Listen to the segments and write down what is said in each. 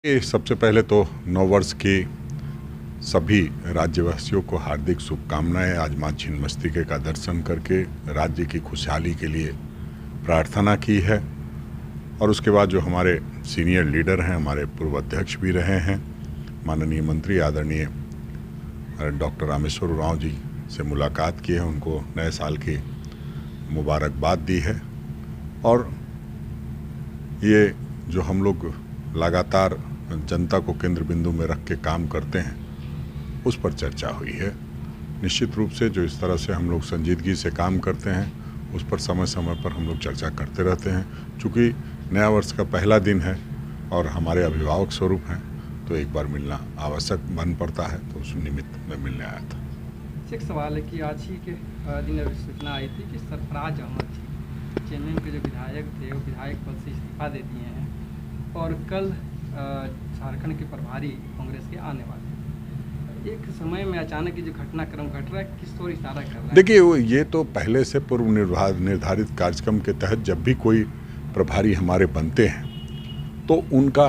सबसे पहले तो नववर्ष की सभी राज्यवासियों को हार्दिक शुभकामनाएं। आज माँ छिन्नमस्तिके का दर्शन करके राज्य की खुशहाली के लिए प्रार्थना की है। और उसके बाद जो हमारे सीनियर लीडर हैं, हमारे पूर्व अध्यक्ष भी रहे हैं, माननीय मंत्री आदरणीय डॉक्टर रामेश्वर उरांव जी से मुलाकात की है, उनको नए साल की मुबारकबाद दी है। और ये जो हम लोग लगातार जनता को केंद्र बिंदु में रख के काम करते हैं, उस पर चर्चा हुई है। निश्चित रूप से जो इस तरह से हम लोग संजीदगी से काम करते हैं, उस पर समय समय पर हम लोग चर्चा करते रहते हैं। चूँकि नया वर्ष का पहला दिन है और हमारे अभिभावक स्वरूप हैं, तो एक बार मिलना आवश्यक बन पड़ता है, तो उस निमित्त में मिलने आया था। एक सवाल है कि आज ही के दिन अभी सूचना आई थी कि सरफराज अहमद जी चेन्नई के जो विधायक थे, वो विधायक पद से इस्तीफा दे दिए हैं और कल झारखंड के प्रभारी कांग्रेस के आने वाले हैं। एक समय में अचानक ये जो घटनाक्रम घट रहा है, किस ओर इशारा कर रहा है? देखिए, ये तो पहले से पूर्व निर्धारित कार्यक्रम के तहत जब भी कोई प्रभारी हमारे बनते हैं तो उनका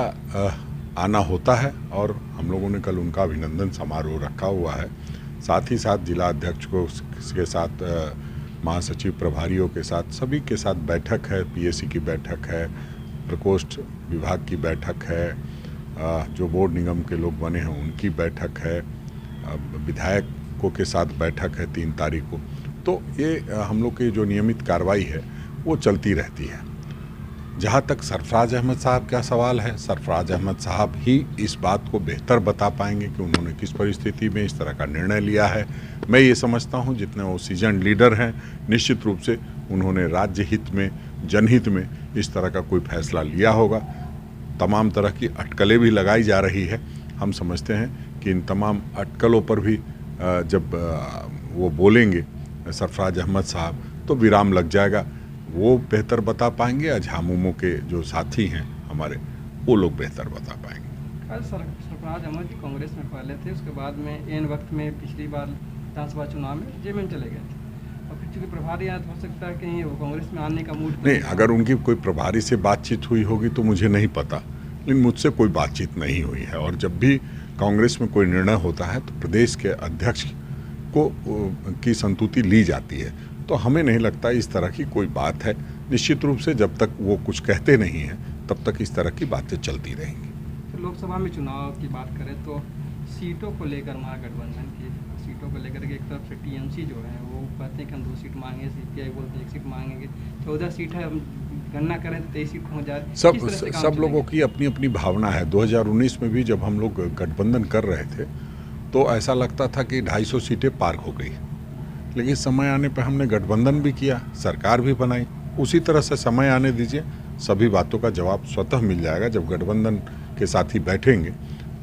आना होता है, और हम लोगों ने कल उनका अभिनंदन समारोह रखा हुआ है। साथ ही साथ जिला अध्यक्ष को के साथ महासचिव प्रभारियों के साथ सभी के साथ बैठक है, पीएसी की बैठक है, प्रकोष्ठ विभाग की बैठक है, जो बोर्ड निगम के लोग बने हैं उनकी बैठक है, विधायकों के साथ बैठक है 3 तारीख को। तो ये हम लोग की जो नियमित कार्रवाई है वो चलती रहती है। जहाँ तक सरफराज अहमद साहब का सवाल है, सरफराज अहमद साहब ही इस बात को बेहतर बता पाएंगे कि उन्होंने किस परिस्थिति में इस तरह का निर्णय लिया है। मैं ये समझता हूँ जितने वो सीजन लीडर हैं, निश्चित रूप से उन्होंने राज्य हित में, जनहित में इस तरह का कोई फैसला लिया होगा। तमाम तरह की अटकलें भी लगाई जा रही है। हम समझते हैं कि इन तमाम अटकलों पर भी जब वो बोलेंगे सरफराज अहमद साहब, तो विराम लग जाएगा। वो बेहतर बता पाएंगे, या झामुमो के जो साथी हैं हमारे, वो लोग बेहतर बता पाएंगे। कल सरफराज अहमद जी कांग्रेस में पहले थे, उसके बाद में एन वक्त में पिछली बार विधानसभा चुनाव में जेएमएम चले गए थे, और फिर चूँकि प्रभारी याद हो सकता है कहीं वो कांग्रेस में आने का मूड नहीं। अगर उनकी कोई प्रभारी से बातचीत हुई होगी तो मुझे नहीं पता, लेकिन मुझसे कोई बातचीत नहीं हुई है। और जब भी कांग्रेस में कोई निर्णय होता है तो प्रदेश के अध्यक्ष को की संतुति ली जाती है, तो हमें नहीं लगता इस तरह की कोई बात है। निश्चित रूप से जब तक वो कुछ कहते नहीं हैं तब तक इस तरह की बातें चलती रहेंगी। तो लोकसभा में चुनाव की बात करें तो सीटों को लेकर, महागठबंधन की सीटों को लेकर के एक तरफ से टीएमसी जो है वो कहते हैं कि हम 2 सीट मांगेंगे, सीपीआई बोलते हैं 1 सीट मांगेंगे, 14 सीट है, हम गणना करें तो 23 सीट पहुँच जाए। सब लोगों की अपनी अपनी भावना है। 2019 में भी जब हम लोग गठबंधन कर रहे थे तो ऐसा लगता था कि 250 सीटें पार हो गई, लेकिन समय आने पर हमने गठबंधन भी किया, सरकार भी बनाई। उसी तरह से समय आने दीजिए, सभी बातों का जवाब स्वतः मिल जाएगा। जब गठबंधन के साथी बैठेंगे,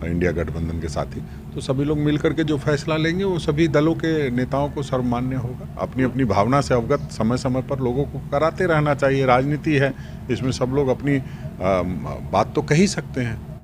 इंडिया गठबंधन के साथी, तो सभी लोग मिलकर के जो फैसला लेंगे वो सभी दलों के नेताओं को सर्वमान्य होगा। अपनी अपनी भावना से अवगत समय समय पर लोगों को कराते रहना चाहिए। राजनीति है, इसमें सब लोग अपनी बात तो कह ही सकते हैं।